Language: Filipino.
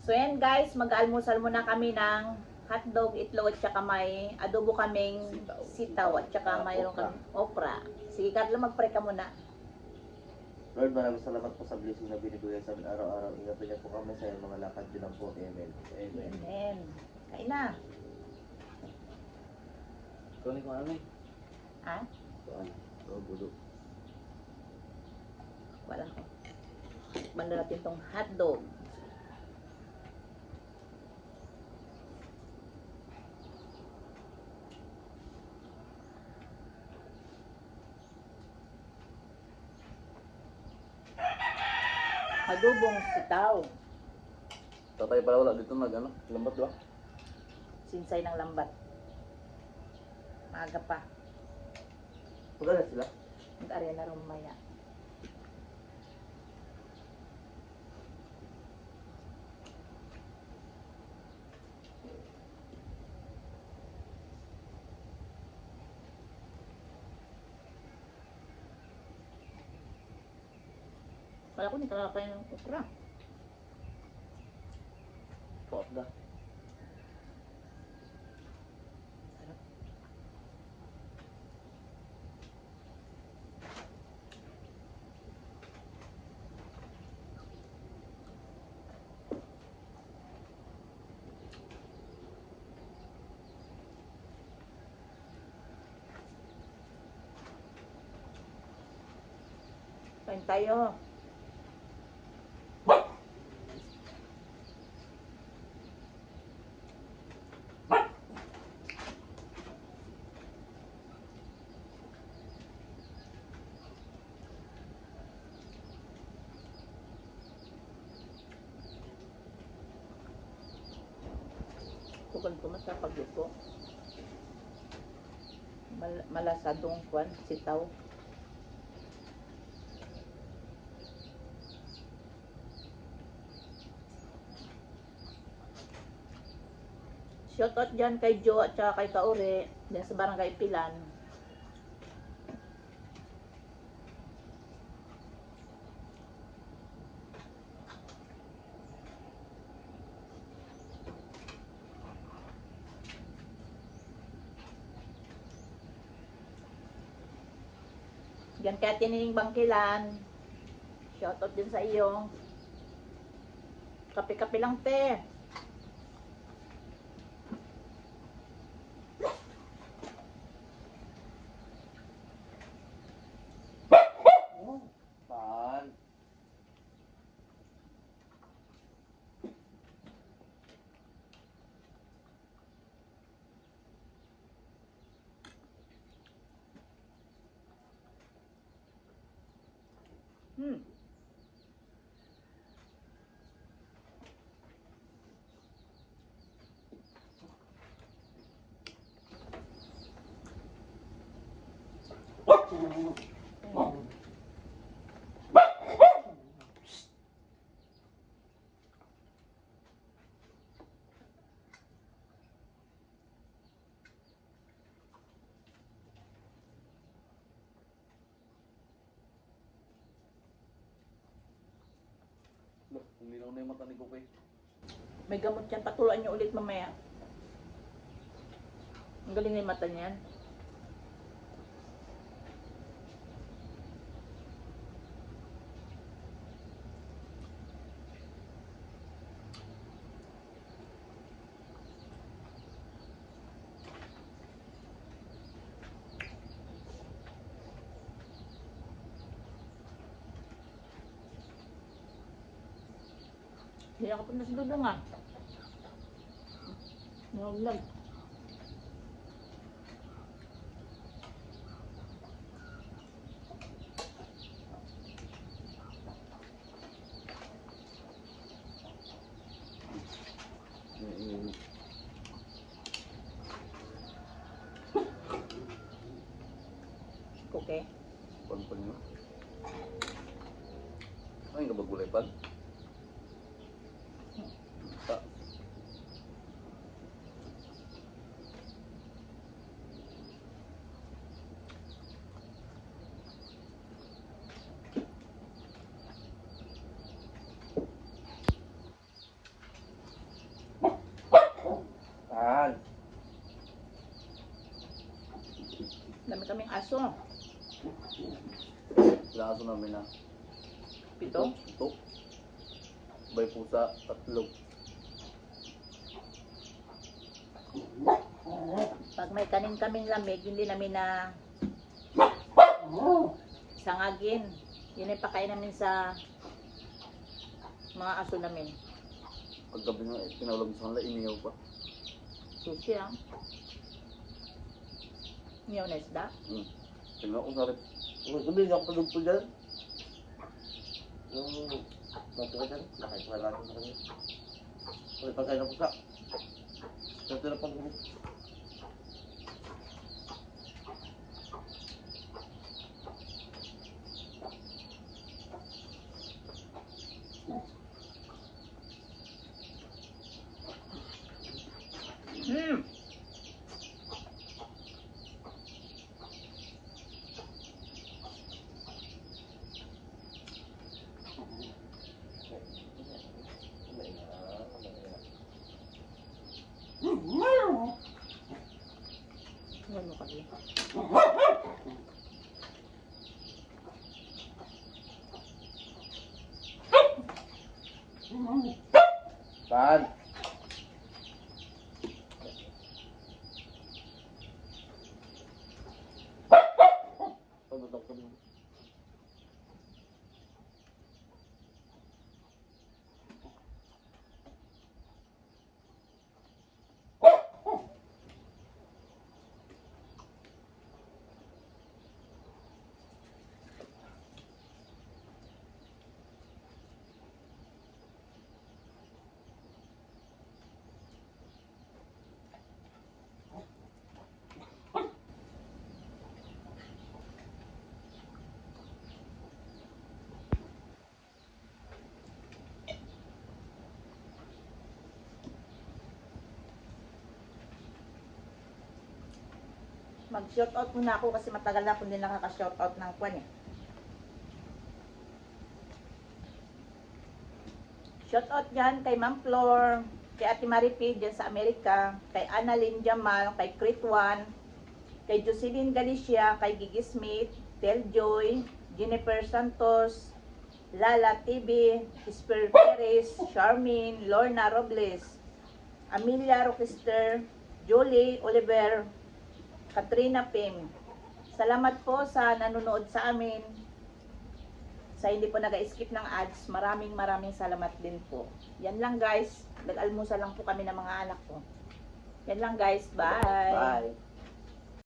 So yan guys, mag-almusal muna kami ng hotdog, itlog at saka may adobo kaming sitaw at saka mayroon kami okra. Sige Carlo, mag-pray ka muna. Lord, maraming salamat po sa blessing na binibigay sa amin araw-araw. Ingatan niyo po kami sa iyong mga lakad din po. Amen. Amen. Amen. Kain na. Kunin ko ano eh. Ha? Ito, budo. Wala ko. Banda natin tong hotdog. Adobong sitaw. Tatay pala wala dito ano? Lambat ba? Sinsay ng lambat. Maaga pa. Maganda sila? Mag-arya na rin maya. Kala ko hindi ka kakain ng okra. Pop na. Sarap. Kain tayo. Tugan ko masapag ito. Malasadong kwan, sitaw. Shoutout dyan kay Jo at saka kay Kaure. Dyan sa Barangay Pilan. Dyan kay Tinining Bangkilan. Shoutout din sa iyo. Kape-kape lang te. Pan. Loh, uminaw na yung mata ni Kukoy. May gamot yan. Patuluan nyo ulit mamaya. Ang galing na yung mata niyan. Hindi ako punta sa dudong ah. Nalaglag. Okay. Pag nyo. Ay, nga bagulay pag? Sa. Dami kaming aso. Ilang aso namin na? 7. Ito. Bay pusa, 3. Pag may kanin kaming lamig, hindi namin na sangagin. Yun ay pakain namin sa mga aso namin. Paggabi nga, tinawag sa kanila, iniyaw pa. Sushi lang. Ngayon na isda. Tingnan ko sa rin. Sabihin niyo ako padugpo dyan. Yung natira dyan, nakita na natin sa kanya. May pagkain na pusa. Natira pang gumit. Hmm. Yan mo kami. Saan? Pagbatok ko. Mag-shoutout muna ako kasi matagal na akong hindi nakaka-shoutout ng kwan eh. Shoutout dyan kay Ma'am Flor, kay Ate Maripi dyan sa Amerika, kay Annalyn Jamal, kay Crit1, kay Jocelyn Galicia, kay Gigi Smith, Tel Joy, Jennifer Santos, Lala TV, Esper Perez, Charmin, Lorna Robles, Amelia Rochester, Julie Oliver, Katrina Pim. Salamat po sa nanonood sa amin. Sa hindi po nag-skip ng ads, maraming salamat din po. Yan lang guys. Nag-almusal lang po kami ng mga anak ko. Yan lang guys. Bye! Bye.